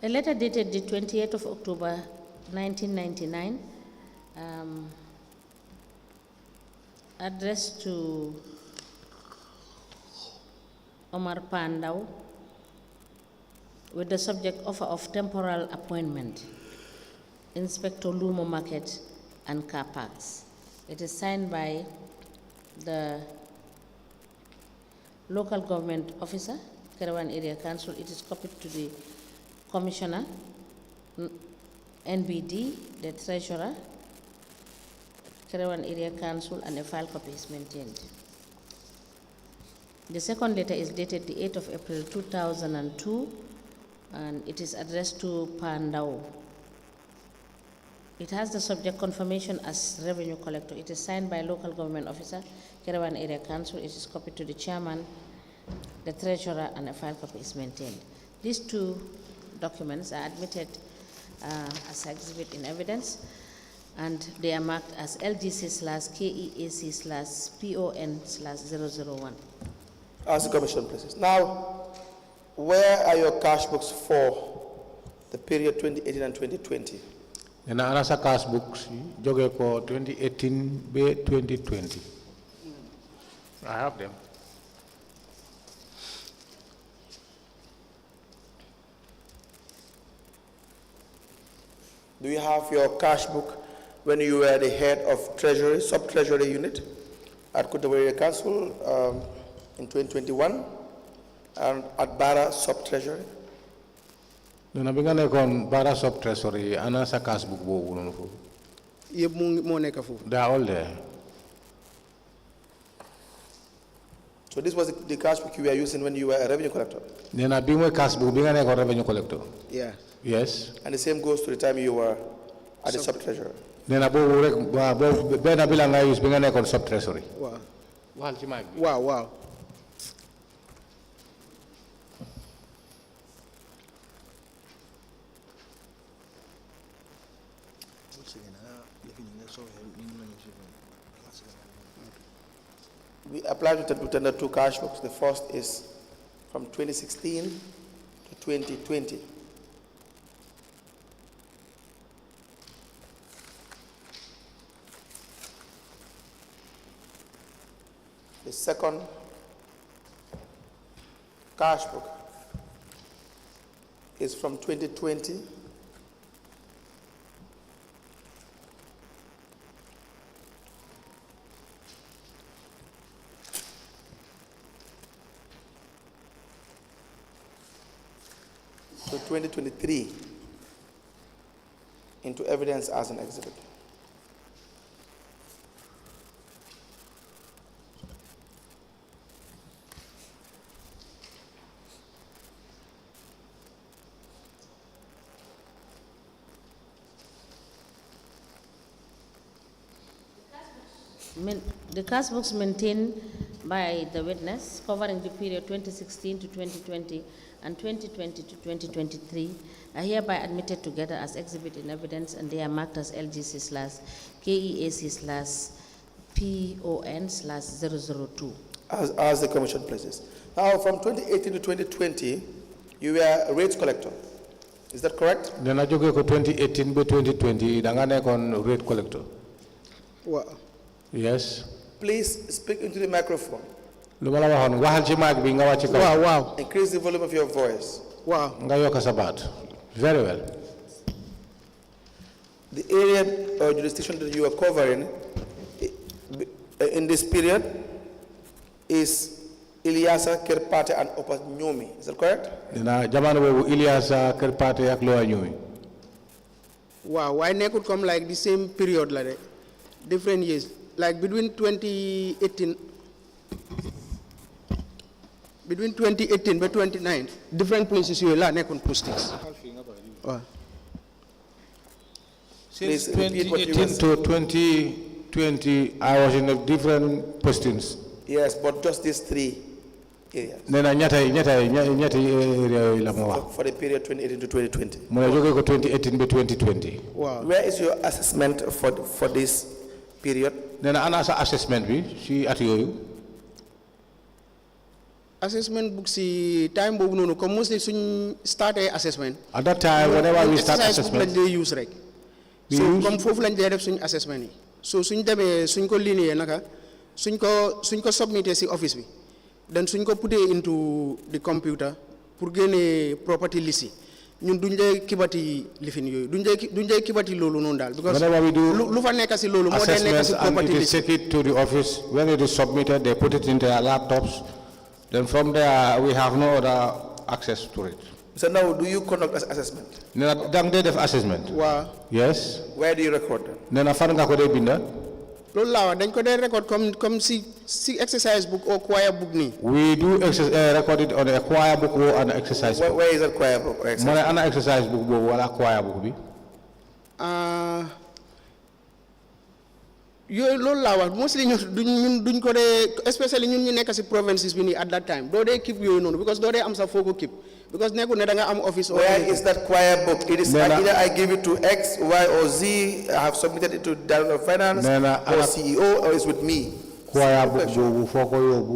A letter dated the 28th of October 1999, addressed to Omar Ndow with the subject offer of temporal appointment, Inspector Lumo Market and Car Parks. It is signed by the local government officer, Kerewan Area Council. It is copied to the Commissioner, NBD, the Treasurer, Kerewan Area Council, and a file copy is maintained. The second letter is dated the 8th of April 2002, and it is addressed to Ndow. It has the subject confirmation as revenue collector. It is signed by local government officer, Kerewan Area Council. It is copied to the chairman, the treasurer, and a file copy is maintained. These two documents are admitted as exhibit in evidence, and they are marked as LGC/KEAC/PON/001. Ask the Commission, please. Now, where are your cash books for the period 2018 and 2020? And another cash books, joge ko 2018 be 2020. I have them. Do you have your cash book when you were the head of Treasury, Sub-Treasury Unit at Kutawari Council in 2021 and at Bara Sub-Treasury? Nuna bingane kon Bara Sub-Treasury, anasa cash book bo unufu. They are all there. So this was the cash book you were using when you were a revenue collector? Nena bingwe cash book bingane kon revenue collector. Yeah. Yes. And the same goes to the time you were at the Sub-Treasurer? Nena bo bena bilanga use bingane kon Sub-Treasury. Wow. Wow, wow. We applied to tender two cash books. The first is from 2016 to 2020. The second cash book is from 2020 to 2023 into evidence as an exhibit. The cash books maintained by the witness covering the period 2016 to 2020 and 2020 to 2023 are hereby admitted together as exhibit in evidence, and they are marked as LGC/KEAC/PON/002. As the Commission places. Now, from 2018 to 2020, you were a rates collector. Is that correct? Then I joke 2018 to 2020, dangane kon rate collector. Wow. Yes. Please speak into the microphone. Wow, wow. Increase the volume of your voice. Wow. Very well. The area or jurisdiction that you are covering in this period is Ilyasa, Kerpate, and Upper Nyomi. Is that correct? Ilyasa, Kerpate, ak Lower Nyomi. Wow, why they could come like the same period, like different years, like between 2018 and 29, different places you will learn postings. Wow. Since 2018 to 2020, I was in a different postings. Yes, but just these three areas. For the period 2018 to 2020. 2018 to 2020. Wow. Where is your assessment for this period? Then an assessment be she at you. assessment book si time boobu noonu comme mostly suñ starté assessment. At that time, whenever we start exercise book lañ assessment, dee use rek. we so use- comme foofu lañ dee def suñ assessment yi. so suñ demee suñ ko liggéeyee naka suñ ko submité si office bi then suñ ko putee into the computer pour génnee property list yi ñun duñ dee kibati lifin yooyu duñ dee kibati loolu noonu daal. because Whenever we do lu fa nekk si loolu moo dee nekk assessments si and property it is list. take it to the office. When it is submitted, they put it into their laptops. Then from there, we have no other access to it. So now, do you conduct assessment? Nena dang day def assessment. waa Yes. Where do you record them? Nena fan nga ko dey binda. loolu laa wax dañ ko dee record comme si exercise book or choir book nii. We do record it on a choir book or an exercise book. Where is that choir book? Or exercise? Mo ne ana exercise book boobu wala choir book bi. yooyu loolu laa wax mostly ñun duñ ko dee especially ñun ñu nekk si provinces bi nii at that time doo dee keep yooyu noonu because doo dee am sa foo ko keep because nekkul ne da nga am office. Where is that choir book? It is either I give it to X, Y, or Z. I have submitted it to Director of Finance or CEO, or it's with me. Choir book boobu foo ko yóbbu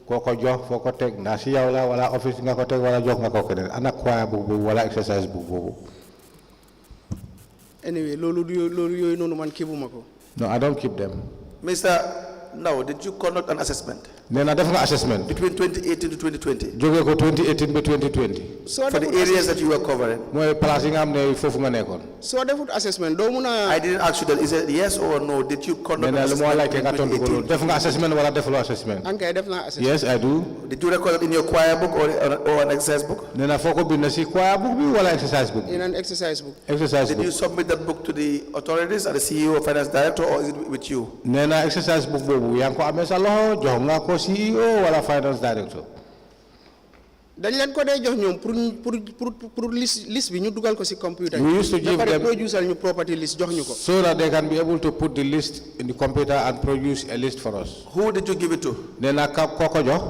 koo ko jox foo ko teg ndax si yow la wala office nga ko teg wala jox nga ko keneen ana choir book boobu wala exercise book boobu. anyway loolu yooyu noonu man keepuma ko. No, I don't keep them. Mr. Now, did you conduct an assessment Nena def nga assessment. between 2018 to 2020 Jóge ko 2018 ba 2020. for the areas that you were covering? Mooy place yi nga xam ne foofu nga nekkoon. soo defut assessment doo mun a. I didn't ask you that. Is it yes or no? Did you conduct an Nena lu moo assessment laajte nga in tontu ko loolu. 2018? Def nga assessment wala defuloo assessment. ankay def naa assessment. Yes, I do. Did you record it in your choir book or an exercise book? Nena foo ko bind si choir book bi wala exercise book bi. in an exercise book. Exercise Did you book. submit that book to the authorities and the CEO or finance director, or is it with you? Nena exercise book boobu yaa ngi ko amee sa loxo jox nga ko CEO wala finance director. dañ leen ko dee jox ñoom pour list bi ñu dugal ko si computer. We used to give ba pare them- producer ñu property list jox ñu ko. So that they can be able to put the list in the computer and produce a list for us. Who did you give it to? Nena koo ko jox.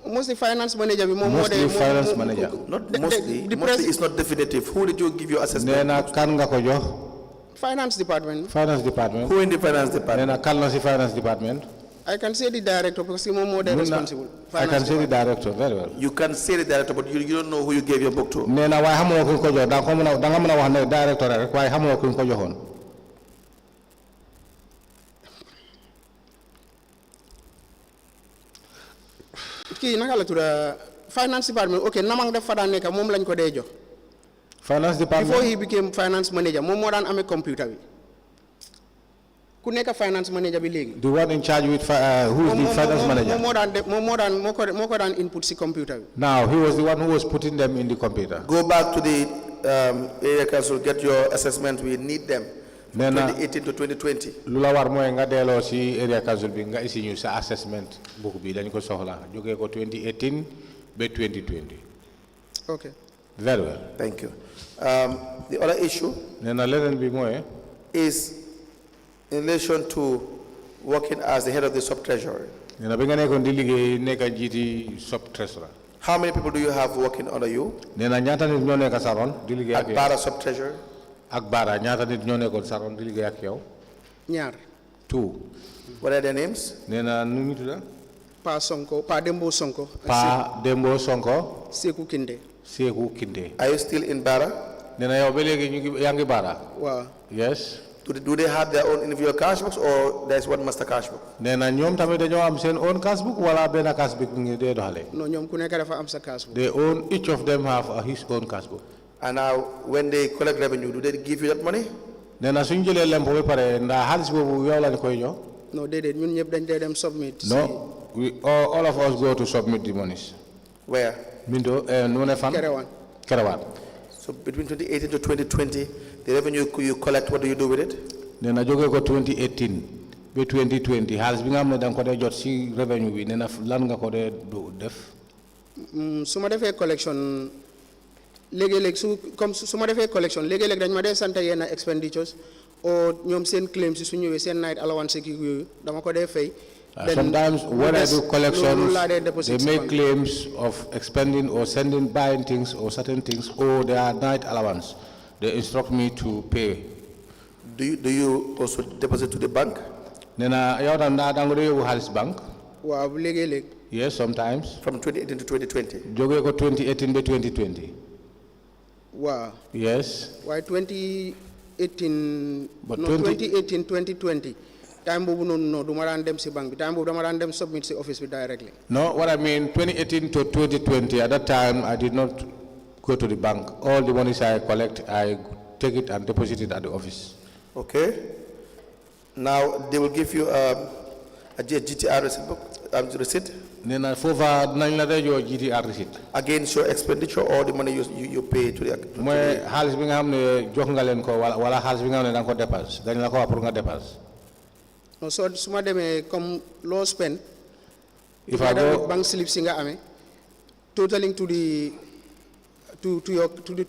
mostly finance manager bi moom moo Mostly dee finance manager. Not the mostly. Mostly president. it's not definitive. Who did you give your assessment? Nena kan nga ko jox. finance department. Finance department. Who in the finance department? Nena kan la si finance department. I can say the director because moom moo dee responsible. I can say the director very well. You can say the director, but you don't know who you gave your book to. Nena waaye xamoo kuñ ko jox da nga mën a wax ne directeur rek waaye xamoo kuñ ko joxoon. kii naka la tudd finance department ok namang def fa daan nekk moom lañ ko dee jox. Finance before department. he became finance manager moom moo daan amee computer bi ku nekk finance manager bi léegi. The one in charge with who is the finance manager. moo ko daan input si computer bi. Now he was the one who was putting them in the computer. Go back to the area council, get your assessment. We need them. From Nena- 2018 to 2020. lu la war mooy nga delloo si area council bi nga isi ñu sa assessment book bi dañ ko soxla jógee ko 2018 ba 2020. ok Very well. Thank you. The other issue nee na leneen bi mooy is in relation to working as the head of the sub-treasury. nee na bi nga nekkoon di liggéey nekk njiiti sub treasurer. How many people do you have working under you nee na ñaata nit ñoo nekk sa ron di liggéey ak at yow Bara sub-treasury? ak Bara ñaata nit ñoo nekkoon sa ron di liggéey ak yow. ñaar. Two. What are their names? nee na nu ñu tudda Pa Dembo Sonko. Pa Dembo Sonko. Seku Kinde. Seku Kinde. Are you still in Bara? nee na yow ba léegi ñu ngi yaa ngi Bara. waaw. Yes. Do they have their own individual cash books, or there's one master cash book? nee na ñoom tamit dañoo am seen own cash book wala benn cash book ngi dee doxalee. non ñoom ku nekk dafa am sa cash book. They own, each of them have his own cash book. And now, when they collect revenue, do they give you that money? nee na suñ jëlee lempo ba pare ndax xaalis boobu yow lañ koy jox. non déedéet ñun ñëpp dañ dee dem submit. No, all of us go to submit the monies. Where? Mindo, nu ne fan? Kerewan. Kerewan. So between 2018 to 2020, the revenue you collect, what do you do with it? nee na jógee ko 2018 ba 2020 xaalis bi nga xam ne da nga ko dee jot si revenue bi nee na lan nga ko dee def. su ma defee collection léegi-léeg su ma defee collection léegi-léeg dañ ma dee sant yenn expenditures or ñoom seen claims su ñëwee seen night allowance ki yooyu dama ko dee fay. Sometimes when I do collections, they they make claims of expending or buying things or certain things or their night allowance. They instruct me to pay. Do you also deposit to the bank? nee na yow tam da nga dee yóbbu xaalis bank. waaw léegi-léeg Yes, sometimes. From 2018 to 2020. Joge ko 2018 to 2020. Wow. Yes. Why 2018? But No, 2018, 2020. Time bobu no do maran dem si bank bi. Time bobu dama ran dem submit si office bi directly. No, what I mean, 2018 to 2020, at that time, I did not go to the bank. All the monies I collect, I take it and deposit it at the office. Okay. Now they will give you a GTR receipt Nena fofa nañ la day jo GTR receipt. against your expenditure or the money you pay to the. Moy xaliss bi nga xamne jox nga len ko wala xaliss bi nga xamne dang ko dépasse dañ la ko wax pour nga dépasse. No, so suma demee comme law spend. If I go bank slip si nga amé totaling to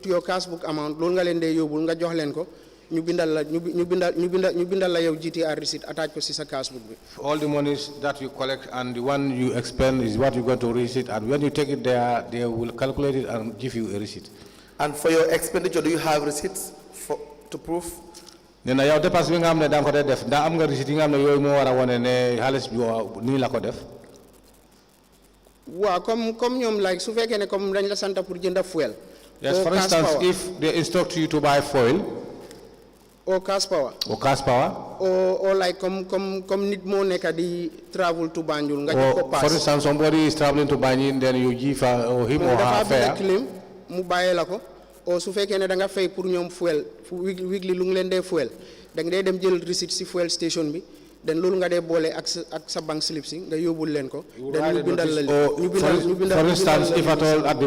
your cash book amount loolu nga len dé yobul nga jox len ko ñu bindal la yow GTR receipt attach ko si sa cash book bi. all the monies that you collect and the one you expend is what you're going to receipt, and when you take it there they will calculate it and give you a receipt. And for your expenditure, do you have receipts to prove? Nena yow dépasse bi nga xamne dang ko def da am nga receipt yi nga xamne yoy mo wara woné né xaliss bi ni la ko def. Wa comme ñom like su fekkee né comme dañ la santa pour jënd fuel. Yes, for instance, if they instruct you to buy foil or cash power. Or cash power. Or like come nit mo nekk di travel to Banjul nga jox ko pass. For instance, somebody is traveling to Banjul, then you give him or her fare. Claim mu bayé la ko. O su fekkee ne da nga fay pour ñom fuel weekly lu ngi leen dé fuel da nga dem jël receipt ci fuel station bi den loolu nga dé bolé ak sa bank slip ci nga yobul leen ko den ñu bindal la ñu bindal. For instance, if at all at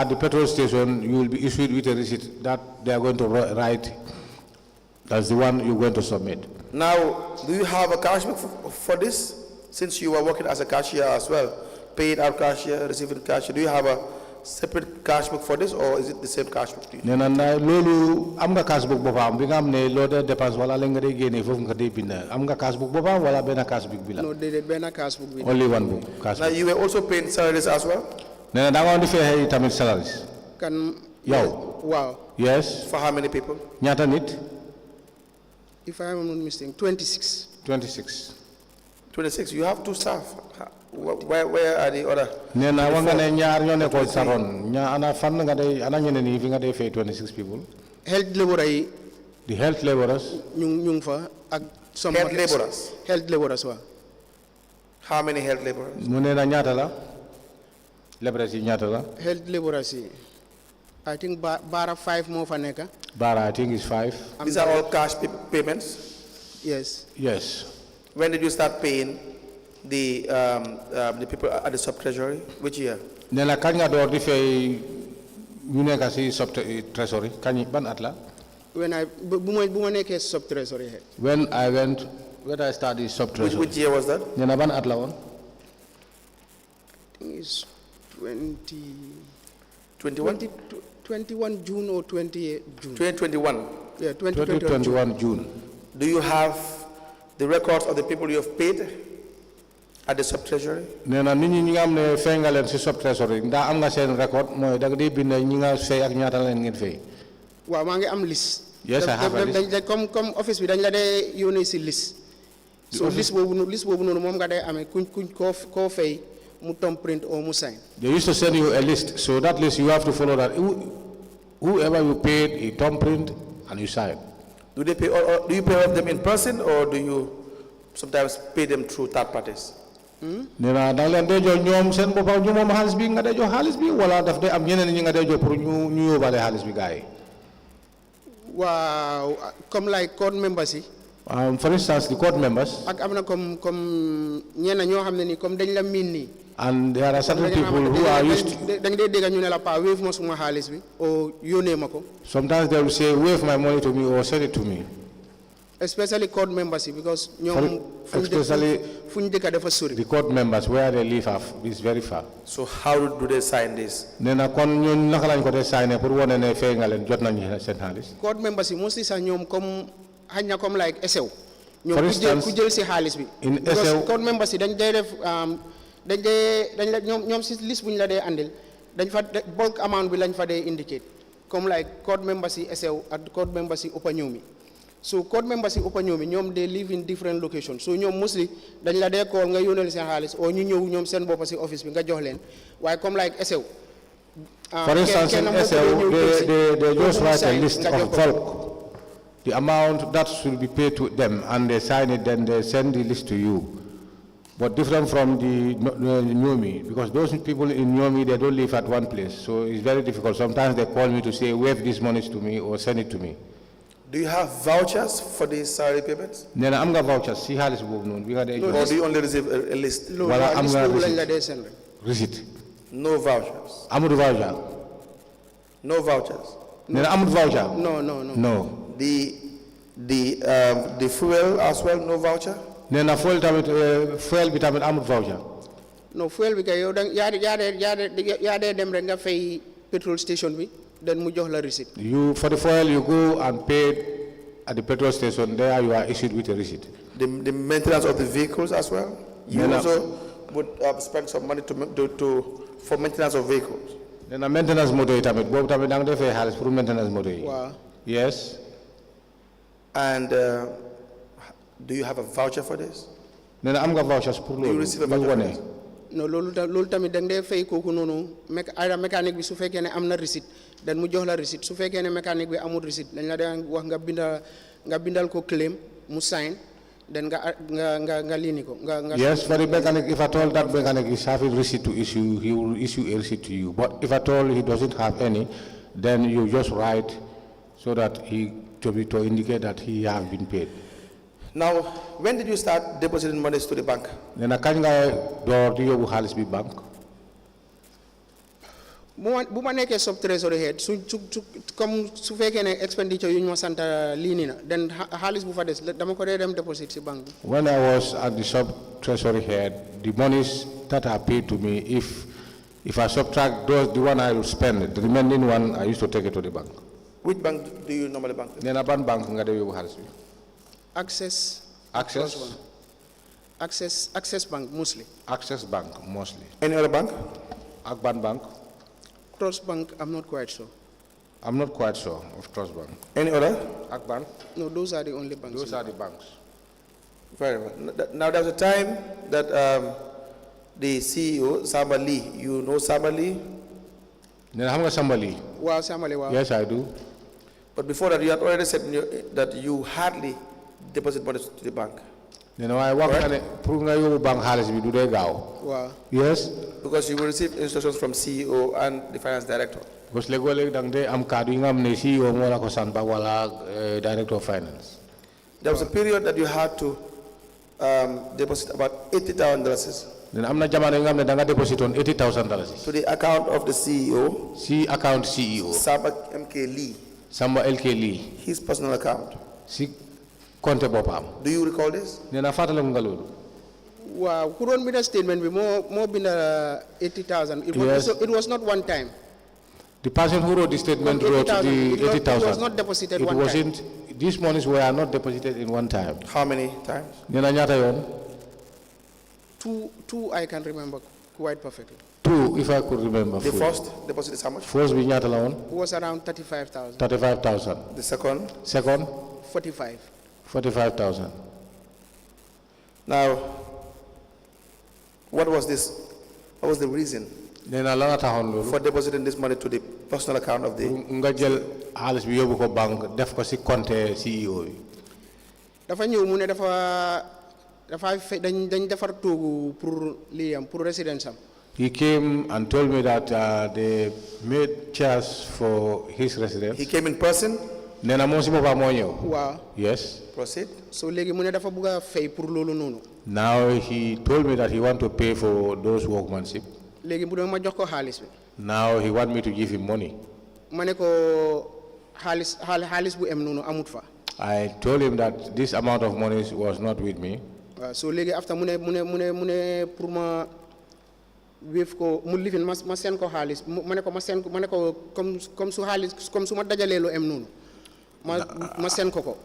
the petrol station you will be issued with a receipt that they are going to write. That's the one you're going to submit. Now, do you have a cash book for this? Since you are working as a cashier as well, paid out cashier, receiving cashier, do you have a separate cash book for this, or is it the same cash book to you? Nena na lolu am nga cash book bopam bi nga am ne lo de dépense wala la nga day génné fofu nga day bind am nga cash book bopam wala ben cash book bi la. No, de ben cash book bi. Only one book cash book. Now you were also paying salaries as well? Nena da nga won di fay tamit salaries. Kan Yow. Wow. Yes. For how many people? Ñata nit? If I am not mistaken, 26. 26. 26. You have two staff. Where are the other? Nena wanga ne ñaar ñoo ne ko saron ña ana fan nga day ana ñene ni fi nga day fay 26 people. Health laborers. The health laborers. ñu fa ak some health laborers. Health laborers wa. How many health laborers? Mu ne na ñaata la? Laborers yi ñaata la? Health laborers yi. I think bara 5 mo fa nekk. Bara I think is 5. These are all cash payments? Yes. Yes. When did you start paying the people at the sub-treasury? Which year? Nena kañ nga door di fay ñu nekk ci sub-treasury kañ ban at la? When bu ma nekkee sub-treasury head. When I started sub-treasury. Which year was that? Nena ban at la woon? I think it's 21 June or 28 June. 2021. Yeah, 2021 June. Do you have the records of the people you have paid at the sub-treasury? Nena nit ñi nga am ne fay nga leen ci sub-treasury ndax am nga seen record mooy da nga di bind ñi nga fay ak ñaata leen ngeen fay. Waaw maa ngi am liste. Yes, I have a list. Comme office bi dañ la dee yónnee ci liste. So liste boobu noonu moom nga dee amee kuñ koo fay mu tom print or mu sign. They used to send you a list, so that list you have to follow that. Whoever you paid, you thumb print and you sign. Do you pay them in person, or do you sometimes pay them through third parties? Nena dang leen dee jox ñoom seen boppam ñu moom xaalis bi nga dee jox xaalis bi wala daf dee am ñeneen ñi nga dee jox pour ñu yóbbaale xaalis bi gars yi. Waaw comme like code members yi. For instance, the court members. Ak am na comme ñenn ñoo xam ne nii comme dañ la miin nii. And there are certain people who are used to. dañ dee dégg ñu ne la pa wave ma suma xaalis bi o yónnee ma ko. Sometimes they will say wave my money to me or send it to me. Especially court members because ñoom especially fu ñu dëkk dafa sori. The court members where they live is very far. So how do they sign this? Nena kon ñun naka lañ ko dee signé pour wane ne fay nga leen jot nañu seen xaalis. Court members yi mostly sax ñoom comme xañ na comme like esew. For instance, ku jël si xaalis bi. in because esew court members yi dañ dee def dañ la ñoom si liste bu ñu la dee andil dañ fa bulk amount bi lañ fa dee indicate comme like court members yi esew ak court members yi ëppa ñëw mi So court members yi ëppa ñoom they live in different locations. So ñoom mostly dañ la dee call nga yónneel seen xaalis o ñu ñëw ñoom seen boppa si office bi nga jox leen waaye comme like SEW. For instance, in SEO, they just write a list of bulk. The amount that should be paid to them, and they sign it, then they send the list to you. But different from the Nyomi, because those people in Nyomi, they don't live at one place. So it's very difficult. Sometimes they call me to say, wave this money to me or send it to me. Do you have vouchers for these salary payments? No, I'm going vouchers. See how this works. Or do you only receive a list? No, I'm going receipt. Receipt. No vouchers. I'm going voucher. No vouchers. No, I'm voucher. No. The fuel as well, no voucher? Then a fuel vitamin I'm voucher. No fuel because you don't yade dem rek nga fay petrol station bi then mu jox la receipt. You for the fuel you go and pay at the petrol station, there you are issued with a receipt. The maintenance of the vehicles as well? You also would spend some money for maintenance of vehicles? Then a maintenance motor itamit bobu tamit dang defay xaliss pour maintenance motor yi. Wow. Yes. And do you have a voucher for this? Nena am nga vouchers pour Do you receive a voucher for this? No, lolu tamit dang dey fay koku nonu ayda mécanique bi su fekkee ne am na receipt dan mu jox la receipt su fekkee ne mécanique bi amul receipt dañ la dang wax nga bindal ko claim mu sign then nga lini ko nga Yes, for the mechanic, if at all that mechanic is having receipt to issue, he will issue a receipt to you. But if at all he doesn't have any, then you just write so that to indicate that he has been paid. Now, when did you start depositing monies to the bank? Then a kañ nga door di yóbbu xaalis bi bank. bu ma nekkee sub treasury head comme su fekkee ne expenditure yu ñu ma sant lii nii na then xaalis bu fa des dama ko dee dem deposit si banque bi. When I was at the sub treasury head, the monies that are paid to me, if I subtract the one I will spend, the remaining one I used to take it to the bank. Which bank do you normally bank? Then a bank nga dee yóbbu xaalis bi. Access Bank mostly. Access Bank mostly. Any other bank? Ak ban bank? Trust Bank, I'm not quite sure. I'm not quite sure of Trust Bank. Any other? Ak bank? No, those are the only banks. Those are the banks. Very well. Now, there was a time that the CEO, Samba Lee, you know Samba Lee? Then how much somebody? Wow, Samale, wow. Yes, I do. But before that, you had already said that you hardly deposit money to the bank. Then I work on it. Prunga you bank halis bi do gaaw. Wow. Yes. Because you will receive instructions from CEO and the finance director. Because lego dang de am kadu yi nga am ne CEO mo la ko sant ba wala director of finance. There was a period that you had to deposit about $80,000 Then am na jamono nga am ne da nga deposit on $80,000 to the account of the CEO, si account CEO Samba MK Lee, Samba LK Lee his personal account. si compte bopam. Do you recall this? Nena fatale nga lolu. Wow, ku doon binda statement bi moo binda 80,000. It was not one time. The person who wrote the statement wrote the 80,000. It was not deposited one time. These monies were not deposited in one time. How many times? Nena ñaata yoon? Two I can remember quite perfectly. Two, if I could remember. The first deposit is how much? First bi ñaata la woon? It was around 35,000. 35,000. The second? Second? 45. 45,000. Now, what was this? What was the reason Nena la nga taxoon loolu? for depositing this money to the personal account of the? Nga jël xaalis bi yóbbu ko banque def ko si compte CEO bi. Dafa ñëw mu ne dañ defar toogu pour lii am pour résidence am. He came and told me that they made chairs for his residence. He came in person? Nena moom si boppam moo ñëw. Waaw. Yes. Proceed. So léegi mu ne dafa bëgg a fay pour loolu noonu. Now he told me that he want to pay for those workmanship. Léegi bu doon ma jox ko xaalis bi. Now he want me to give him money. Ma ne ko xaalis bu em noonu amut fa. I told him that this amount of money was not with me. So léegi after mu ne pour ma wéef ko mu lifin ma seen ko xaalis ma ne ko comme su xaalis comme su ma dajalee lu em noonu ma seen ko.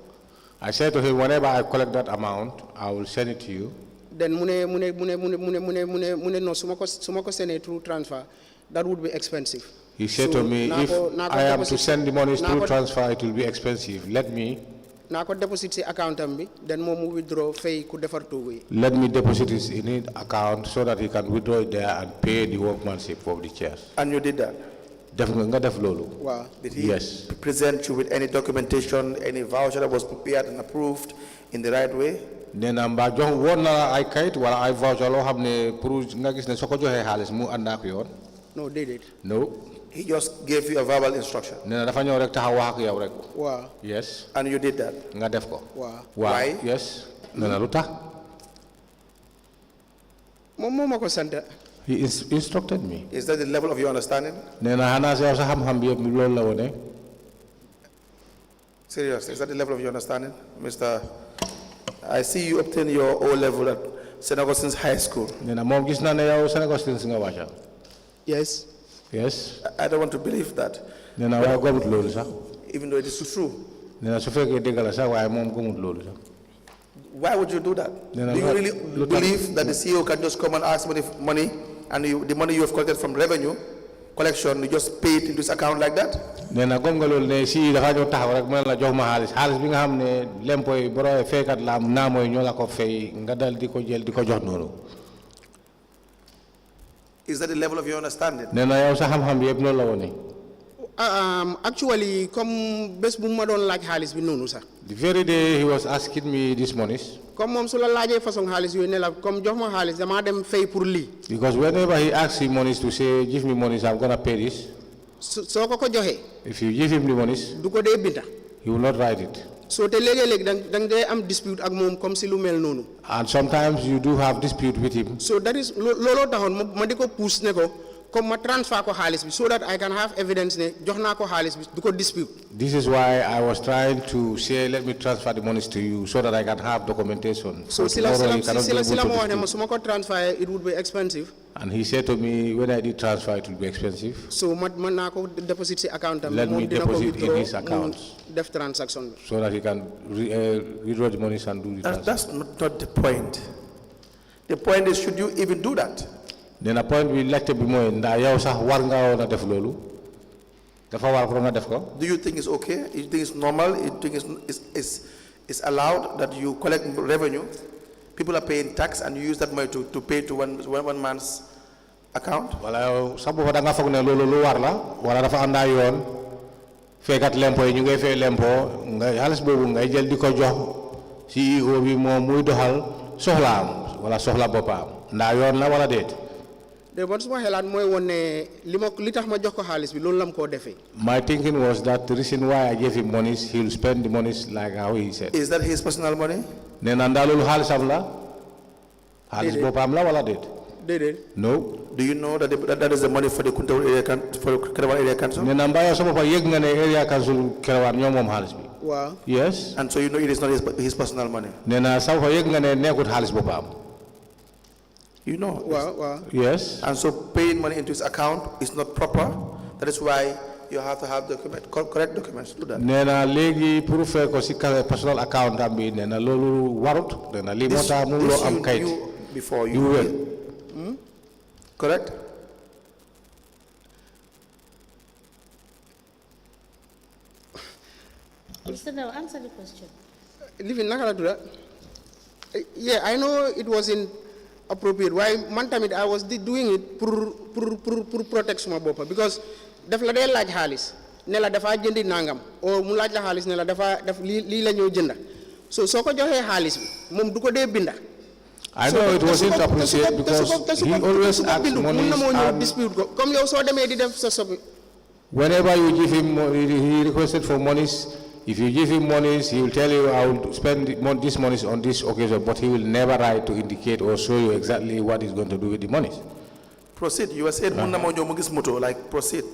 I said to him, whenever I collect that amount, I will send it to you. Then mu ne no su ma ko sendee through transfer, that would be expensive. He said to me, if I am to send the money through transfer, it will be expensive. Let me na ko deposit si account am bi then mom mu withdraw fay ku defar togu yi. Let me deposit it in his account so that he can withdraw it there and pay the workmanship of the chairs. And you did that? Wow. Did he yes. present you with any documentation, any voucher that was prepared and approved in the right way? Nena mba jox won na ay kayit wala ay voucher lo xamne pour nga gis ne soko joxe xaliss mu anda ak yoon. No, did it? No. He just gave you a verbal instruction. Nena dafa ñew rek taxaw wax ak yow rek. Wow. Yes. And you did that? Nga def ko. Wow. Why? Yes. Nena lutax? Mom momako santa. He instructed me. Is that the level of your understanding? Nena hana sa xam-xam bi yeb lool la wone. Seriously, is that the level of your understanding, Mr. I see you obtain your O level at St. Augustine's High School. Nena mom gis na ne yow St. Augustine's nga wacha. Yes. Yes. I don't want to believe that. Nena wa gomut loolu sax. Even though it is true. Nena su fekke degal la sax waye mom gomut loolu sax. Why would you do that? Do you really believe that the CEO can just come and ask money and the money you have collected from revenue collection, you just pay it into his account like that? Nena gom nga lol ne si dafa ñoo taxaw rek mën la jox ma xaalis bi nga xamne lempoy boro feykat la na moy ñoo la ko fay nga dal di ko jël di ko jox nonu. Is that the level of your understanding? Nena yow sa xam-xam bi yeb non la woné. Actually comme bes bu ma don laaj xaalis bi nonu sax. The very day he was asking me this money. Comme mom su la laajee façon xaalis yooyu ne la comme jox ma xaalis dama dem fay pour lii. Because whenever he asks him money to say give me money I'm going to pay this. So ko joxee. If you give him the money, du ko dee binda. he will not write it. So te léegi-léegi dang dee am dispute ak moom comme si lu mel noonu. And sometimes you do have dispute with him. So that is looloo taxoon ma di ko pousse ne ko comme ma transfer ko xaalis bi so that I can have evidence ne jox naa ko xaalis bi du ko dispute. This is why I was trying to say let me transfer the monies to you so that I can have documentation. So sila mo wax ne ma su ma ko transfer it would be expensive. And he said to me when I did transfer it would be expensive. So man naa ko deposit si account am. Let me deposit in his account. Def transaction. So that he can withdraw the monies and do the transaction. That's not the point. The point is, should you even do that? Then a point we like to be more in the sax war nga wona def lolu. Dafa war ko nga def ko. Do you think it's okay? You think it's normal? You think it's allowed that you collect revenue? People are paying tax and you use that money to pay to one man's account? Wala sa bo da nga fogg ne lolu lu war la wala dafa anda yoon fekat lempo yi ñu ngay fay lempo nga halis bobu ngay jël diko jox CEO bi mo muy doxal soxlaam wala soxla bopam nda yoon la wala det. De bon suma xelaat mooy woon ne li tax ma jox ko xaalis bi loolu lam koo defee. My thinking was that the reason why I gave him money, he'll spend the money like how he said. Is that his personal money? Ne nanda lolu xaalisam la? Xaalis bopam la wala det? Déedéet. No. Do you know that that is the money for the Kunta area for Kerewan area council? Ne namba ya sama pa yeg nga ne area council Kerewan ñom mom xaalis bi. Wow. Yes. And so you know it is not his personal money. Ne na sama pa yeg nga ne nekut xaalis bopam. You know. Wow. Yes. And so paying money into his account is not proper. That is why you have to have correct documents to do that. Nena legi pour faire ko ci personal account am bi nena lolu warut nena li mota mu lo am kayit. Before you will. Correct? Mr. Ndow, answer the question. Living nakala do that. Yeah, I know it wasn't appropriate. Why man tamit I was doing it pour protect suma bopa because def la day laaj xaalis ne la dafa jëndi nangam o mu laaj la xaalis ne la dafa def lii la ñëw jënda so soo ko joxee xaalis bi moom du ko dee binda. I know it wasn't appreciated because he always asks money and dispute ko comme yow soo demee di def sa sobi. Whenever you give him money, he requested for monies. If you give him monies, he will tell you, I will spend this monies on this occasion, but he will never write to indicate or show you exactly what he's going to do with the monies. Proceed. You were saying, like proceed.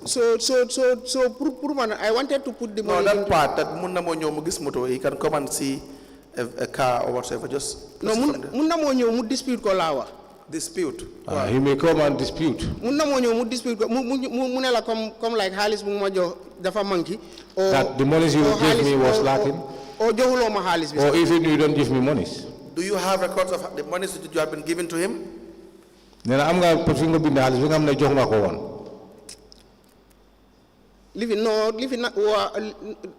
So, I wanted to put the money. No, that part, that moto, he can come and see a car or whatever. Just no, dispute ko lawa. Dispute. He may come and dispute. Dispute come like halis dafa monkey or that the monies you gave me was lacking. Or even you don't give me monies. Do you have records of the monies that you have been given to him?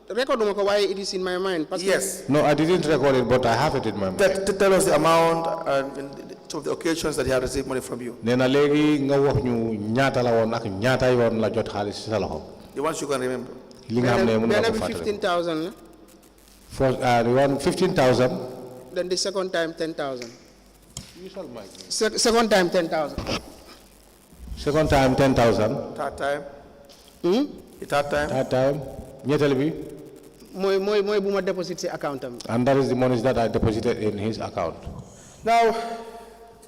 record why it is in my mind. Yes. No, I didn't record it, but I have it in my mind. Tell us the amount and of the occasions that he had received money from you. Nee na léegi nga wax ñu ñaata la woon ak ñaata yoon la jot xaalis ci sa loxo. The ones you can remember. Li nga xam ne mën nga ko fàttali. 15,000. First, the one 15,000. Then the second time 10,000. Second time 10,000. Second time 10,000. Third time. The third time. Third time. ñetteel bi. Mooy bu ma deposit ci account am. And that is the monies that I deposited in his account. Now,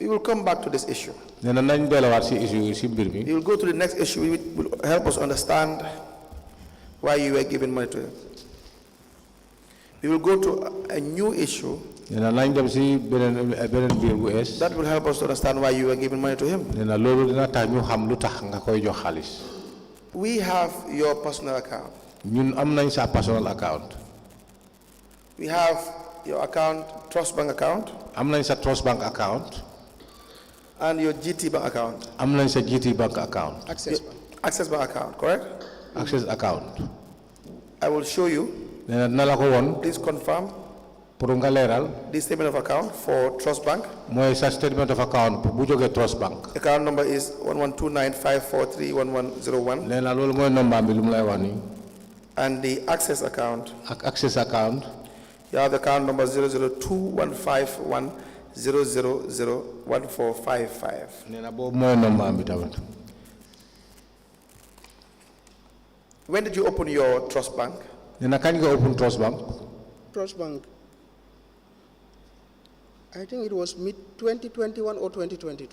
we will come back to this issue. Nee na nañ delluwaat ci issue ci mbir mi. We will go to the next issue. It will help us understand why you were giving money to him. We will go to a new issue. Nee na nañ dem ci beneen mbir bu ees. That will help us to understand why you were giving money to him. Nee na loolu dina tax ñu xam lu tax nga koy jox xaalis. We have your personal account. ñun am nañ sa personal account. We have your account, Trust Bank account. Am nañ sa Trust Bank account. And your GT Bank account. Am nañ sa GT Bank account. Access Bank. Access Bank account, correct? Access account. I will show you. Nee na dina la ko woon. Please confirm. Pour nga leeral. This statement of account for Trust Bank. mooy sa statement of account bu jógee Trust Bank. Account number is 112954311101. nee na loolu mooy nombre bi lu mu lay wax nii. And the Access account. ak Access account. You have the account number 0021510001455. nee na boobu mooy nombre bi tamit. When did you open your Trust Bank? nee na kañ nga open Trust Bank. Trust Bank. I think it was mid 2021 or 2022.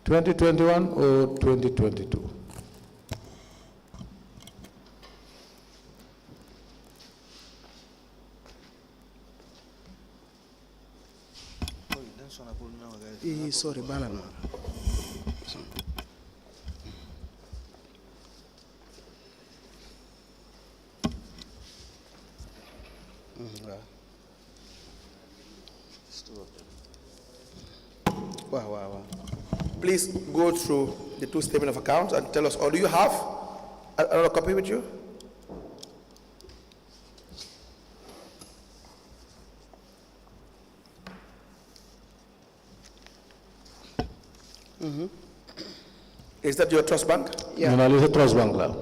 2021 or 2022. Sorry, Balan. Wow. Please go through the two statement of accounts and tell us, or do you have another copy with you? Is that your Trust Bank? Yeah. nee na li sa Trust Bank la.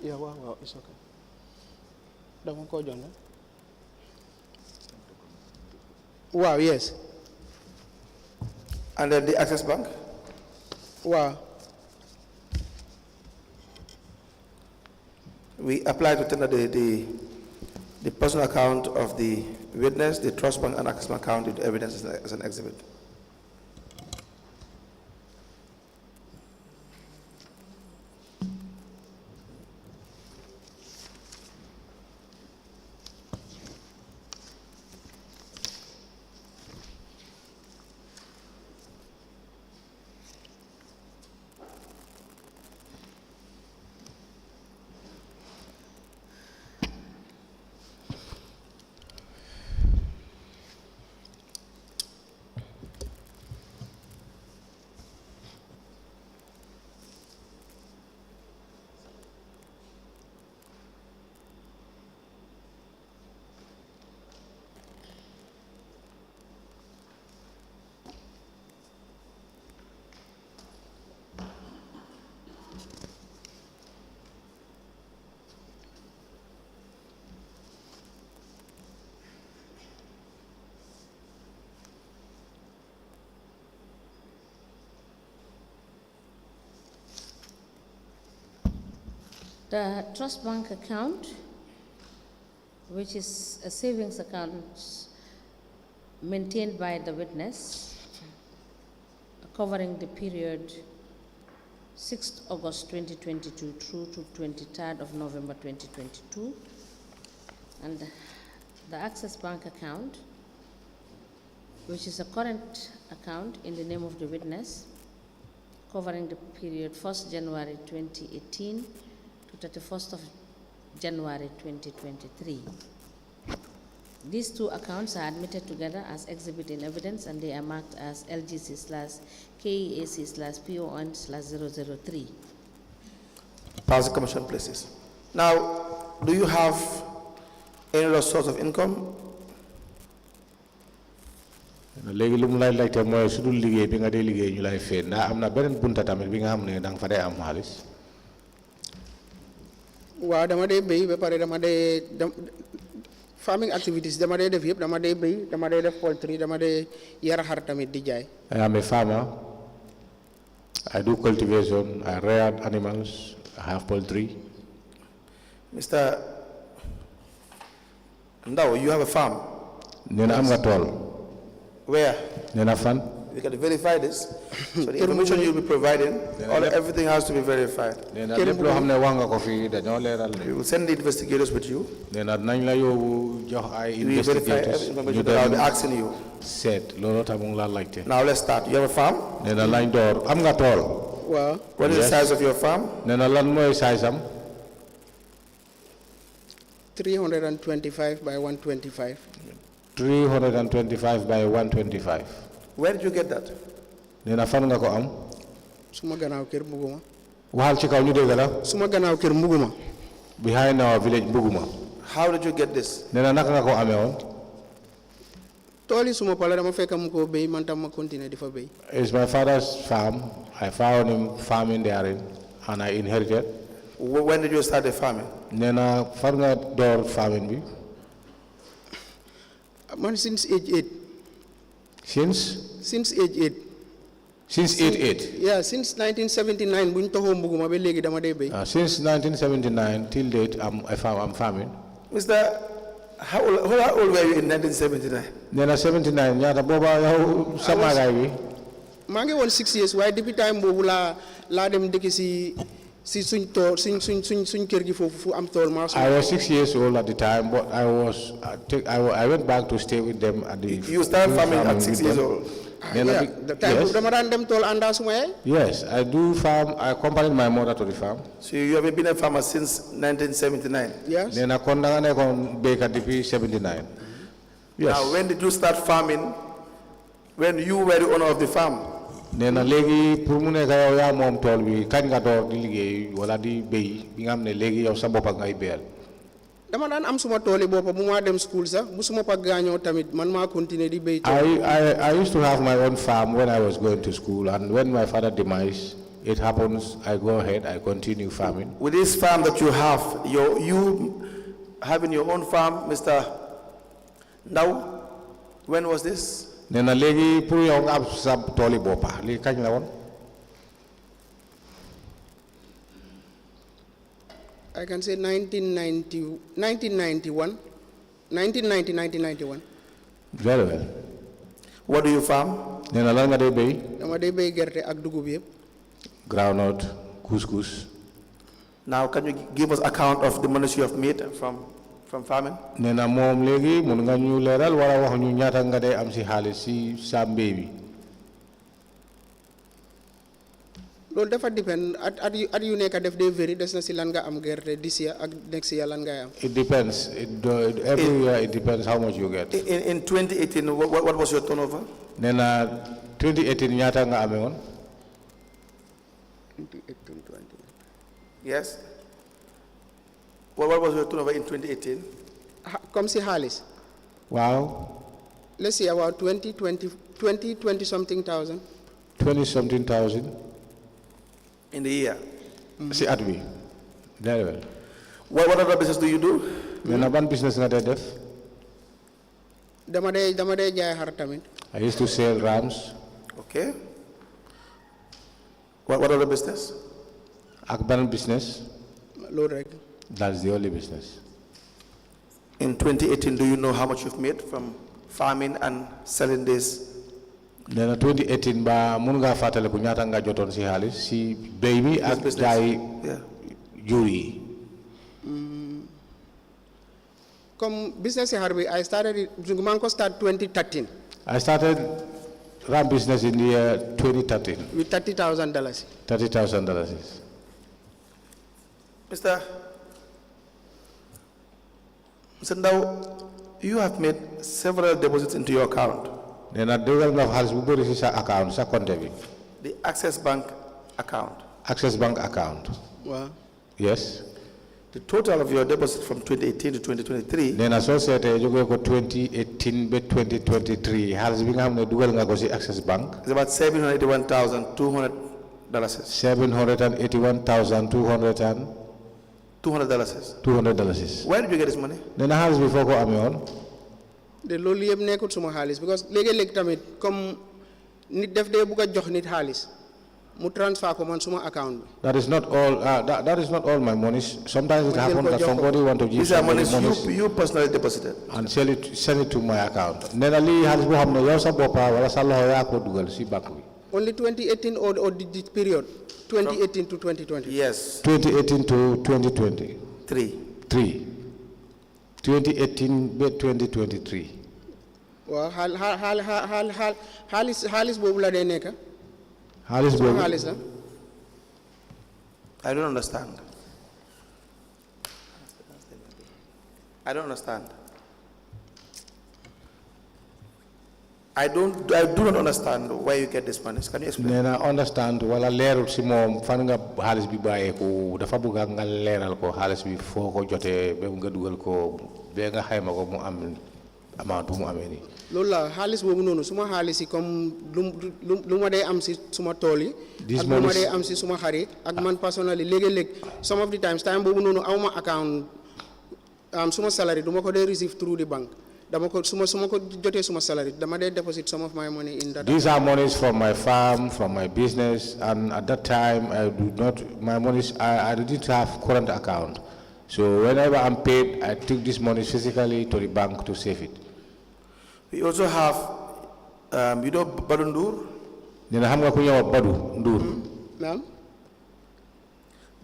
Yeah, wow, it's okay. Don't go, John. Wow, yes. And then the Access Bank? Wow. We apply to tender the personal account of the witness, the Trust Bank and Access Bank account with evidence as an exhibit. The Trust Bank account, which is a savings account maintained by the witness, covering the period 6th August 2022 through to 23rd of November 2022, and the Access Bank account, which is a current account in the name of the witness, covering the period 1st January 2018 to 31st of January 2023. These two accounts are admitted together as exhibit in evidence, and they are marked as LGC/KEAC/PO1/003. Pass the commission, please. Now, do you have any other source of income? Léegi lu mu lay laajte mooy su dul liggéey bi nga dee liggéey ñu lay fay ndax am na beneen bunta tamit bi nga xam ne danga fa dee am xaalis. Waaw dama dee béy ba pare dama dee farming activities dama dee def yëpp dama dee béy dama dee def poultry dama dee yar xar tamit di jaay. I am a farmer. I do cultivation. I rear animals. I have poultry. Mr. Ndow, you have a farm. Nee na am nga tool. Where? Nee na fan. We can verify this. So the information you'll be providing, everything has to be verified. Nee na lépp loo xam ne wax nga ko fii dañoo leeral. We will send the investigators with you. Nee na nañ la yóbbu jox ay We verify investigators. every information that I'll be asking you. Seet looloo tax mu ngi laa laajte. Now let's start. You have a farm? Nee na lañ door am nga tool. Waaw. What is the size of your farm? Nee na lan mooy size am. 325 by 125. 325 by 125. Where did you get that? Nee na fan nga ko am. Suma gannaaw kër Mbuguma. Waxal ci kaw ñu dégg la. Suma gannaaw kër Mbuguma. Behind our village Mbuguma. How did you get this? Nee na naka nga ko amee woon. Tool yi suma pala dama fekk mu ko béy man tam ma continuer di fa béy. It's my father's farm. I found him farming therein and I inherited. When did you start the farming? Nee na fan nga door farming bi. Man since age 8. Since age 8. Since 88. Yeah, since 1979 buñ taxoo Mbuguma ba léegi dama dee béy. Since 1979 till date I'm farming. Mr. How old were you in 1979? Nee na 79 ñaata booba yow sa magaay bi. maa ngi woon 6 years waaye depuis time boobu laa dem dëkk si suñ tool suñ kër gi foofu fu am tool maa. I was 6 years old at the time, but I went back to stay with them at the. You started farming at 6 years old. Yeah, the time boobu dama daan dem tool àndaa suma yaay. Yes, I do farm. I accompanied my mother to the farm. So you have been a farmer since 1979? Yes. Nee na kon da nga nekkoon béykat depuis 79. Yes. Now, when did you start farming? When you were the owner of the farm? Nee na léegi pour mu nekk yow yaa moom tool bi kañ nga door di liggéey wala di béy bi nga xam ne léegi yow sa bopp ngay béyal. dama daan am suma tool yi boppa bu ma dem school sax bu suma pa gaañoo tamit man maa continuer di béy. I used to have my own farm when I was going to school, and when my father demise, it happens I go ahead, I continue farming. With this farm that you have, you having your own farm, Mr. Ndow, when was this? Nee na léegi pour yow nga am sa tool yi boppa lii kañ la woon. I can say 1991. Very well. What do you farm? Nee na lan nga dee béy. dama dee béy gerte ak dugub yëpp. Groundnut, couscous. Now, can you give us account of the money you have made from farming? Nee na moom léegi mun nga ñu leeral wala wax ñu ñaata nga dee am si xaalis si sa mbéy bi. loolu dafa depend at yu nekk def day vary des na si lan nga am gerte this year ak next year lan ngay am. It depends. Every year it depends how much you get. In 2018, what was your turnover? Nee na 2018 ñaata nga amee woon. 2018. Yes. What was your turnover in 2018? Comme si xaalis. Waaw. Let's say about 20 something thousand. 20 something thousand. In the year? Si at bi. Very well. What other business do you do? Nee na ban business nga dee def. dama dee jaay xar tamit. I used to sell rams. Okay. What other business? Ak ban business. loolu rek. That's the only business. In 2018, do you know how much you've made from farming and selling this? Nee na 2018 ba mun nga fàttale ku ñaata nga jotoon si xaalis si béy mi ak jaay jur yi. Comme business xar bi I started it maa ngi ko start 2013. I started run business in the year 2013. With $30,000. $30,000. Mr. Ndow, you have made several deposits into your account. The Access Bank account. Access Bank account. Wow. Yes. The total of your deposit from 2018 to 2023. Then associated you go 2018 to 2023 has become a dual Access Bank. It's about $781,200. $781,200. $200. Where did you get this money? Then I has before go amion. The loli yeb nekut suma xaliss because leg tamit comme nit def de buga jox nit xaliss mu transfer ko man suma account. That is not all that is not all my money. Sometimes it happens that somebody want to give these are monies you personally deposited and send it to my account. Nena li xaliss bo xamne yow sa bopa wala sa loxo ya ko dugal ci bank bi. Only 2018 or the period 2018 to 2020. Yes. 2018 to 2020. 3. 2018 to 2023. Well, halis bobu la de neka. Halis bobu. Halis la. I don't understand. I do not understand where you get this money. Can you explain? Nena understand wala leerul ci mom fan nga xaliss bi baye ko dafa bëgg nga leeral ko xaliss bi foko joté be nga duggal ko be nga xayma ko mu am amount bu mu amé ni loolu la xaalis boobu noonu suma xaalis yi comme lu ma dee am si suma tool yi ak lu ma dee am si suma xarit ak man personally léegi-léeg some of the times time boobu noonu awma account suma salary du ma ko dee receive through the bank dama ko suma ko jotee suma salary dama dee deposit some of my money in that. These are monies from my farm, from my business, and at that time I didn't have current account. So whenever I'm paid, I took this money physically to the bank to save it. We also have, Badu Ndow? Nina hamga kunya Badu Ndow. Naam.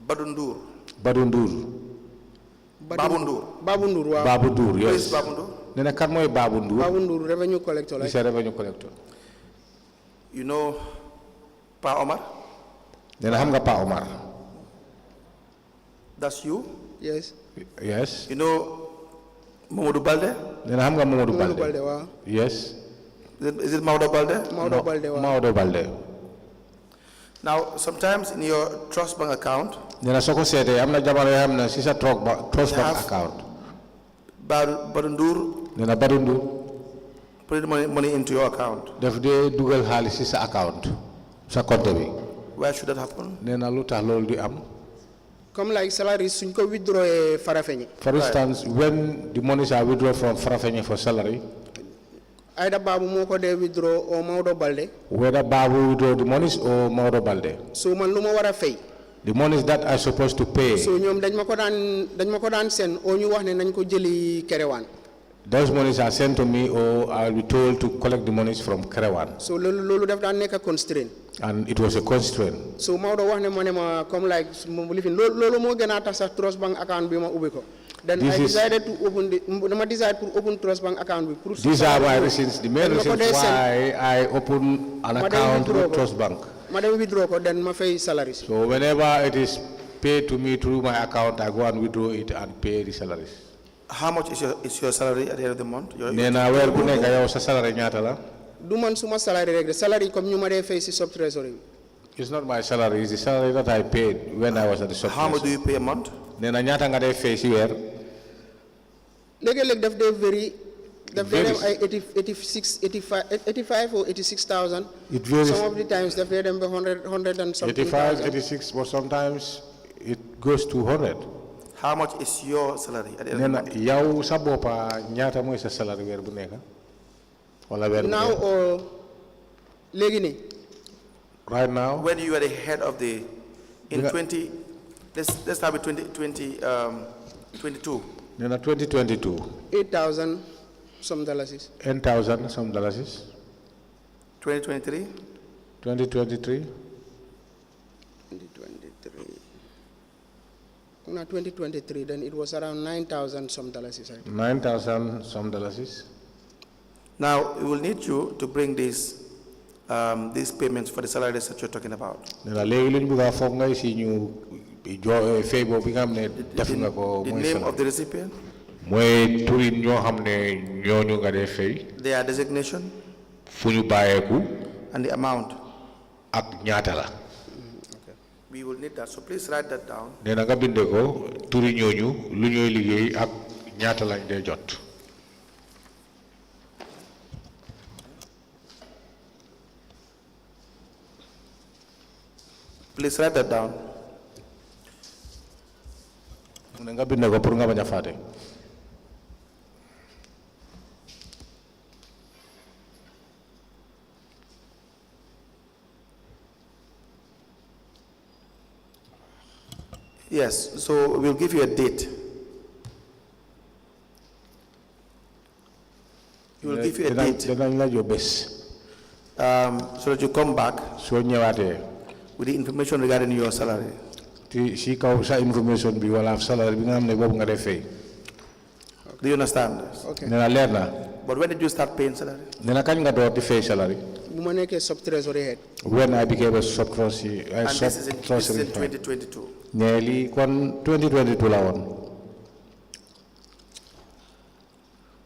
Badu Ndow. Badu Ndow. Babu Ndow. Babu Ndow, wow. Babu Ndow, yes. Who is Babu Ndow? Nina kan moy Babu Ndow. Babu Ndow, revenue collector. He's a revenue collector. You know Pa Omar? Nina hamga Pa Omar. That's you? Yes. Yes. You know Mamadou Balde? Nina hamga Mamadou Balde. Balde, wow. Yes. Is it Mamadou Balde? Mamadou Balde, wow. Mamadou Balde. Now, sometimes in your trust bank account, Nina soko sete amna jamano amna sisa trust bank account. Badu Ndow. Nina Badu Ndow. Put money into your account. Def de dugal xaliss ci sa account. Sa compte bi. Where should that happen? Nina lutax lolou di am. Come like salaries, suñ ko withdraw Farafenni. For instance, when the monies are withdrawn from Farafenni for salary, either Babu moko de withdraw or Maodo Balde. Whether Babu withdraw the monies or Maodo Balde. So man luma wara fay. The monies that are supposed to pay. So ñom dañ mako daan sen o ñu wax ne nañ ko jëli Kerewan. Those monies are sent to me or I will be told to collect the monies from Kerewan. So lolu daf daan nek constraint. And it was a constraint. So Maodo wax ne ma come like lolu mo gëna tax sax trust bank account bi ma ubbi ko. Then I decided to open to open trust bank account bi. These are my reasons, the main reasons why I open an account with trust bank. Madam withdraw ko then ma fay salaries. So whenever it is paid to me through my account, I go and withdraw it and pay the salaries. How much is your salary at the end of the month? Nena wer bu nek yow sa salary ñata la? Du man suma salary rek, salary comme ñu ma dé fay ci sub treasury. It's not my salary, it's the salary that I paid when I was at the sub treasury. How much do you pay a month? Nena ñata nga dé fay ci wer? Léegi daf dé very daf dé dem ay 85 or 86,000. It varies. Some of the times daf dé dem be 100 and something. 85, 86, but sometimes it goes to 100. How much is your salary at the end of the month? Yow sa bopa ñata moy sa salary wer bu nekk? Wala wer now or léegi ni? Right now? When you are the head of the let's start with 2022. Nena 2022. 8,000 some dollars. 10,000 some dollars. 2023. 2023. 2023, then it was around 9,000 some dollars. 9,000 some dollars. Now, we will need you to bring these payments for the salaries that you're talking about. The name of the recipient, their designation, and the amount. We will need that, so please write that down. Please write that down. Yes, so we'll give you a date. We will give you a date. So that you come back with the information regarding your salary. Do you understand this? Okay. But when did you start paying salary? When I became a sub-treasury, And this is in 2022. Nearly 2022 la won.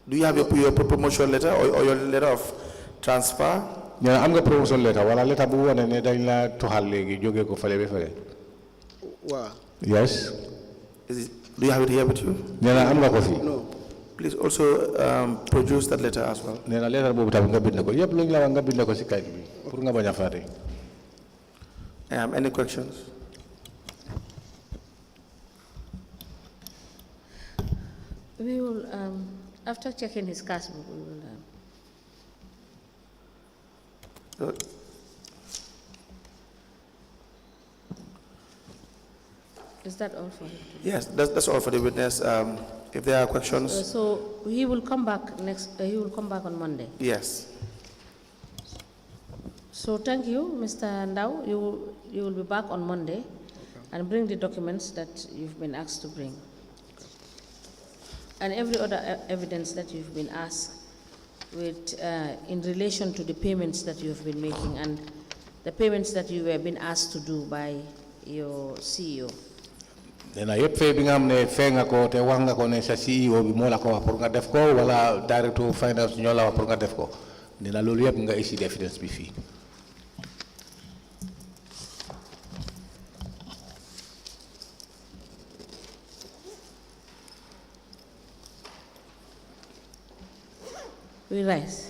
Do you have your promotion letter or your letter of transfer? Yeah, I'm the promotion letter. Wala letter bu wone ne dañ la toxal legi joge ko fale be fale. Wow. Yes. Do you have it here with you? Yeah, I'm ko fi. No. Please also produce that letter as well. Nena letter bobu tam nga bind ko. Yep luñ la wax nga bind ko ci kayit bi pour nga baña faté. Any questions? We will, after checking his cash book, we will. Good. Is that all for him? Yes, that's all for the witness. If there are questions. So he will come back he will come back on Monday. Yes. So thank you, Mr. Ndow. You will be back on Monday and bring the documents that you've been asked to bring. And every other evidence that you've been asked with, in relation to the payments that you've been making and the payments that you were being asked to do by your CEO. Nena yep fe bi nga xamne fe nga ko te wax nga ko ne sa CEO bi mo la ko wax pour nga def ko wala director of finance ñoo la wax pour nga def ko. Nena lolu yep nga isi evidence bi fi. We rise.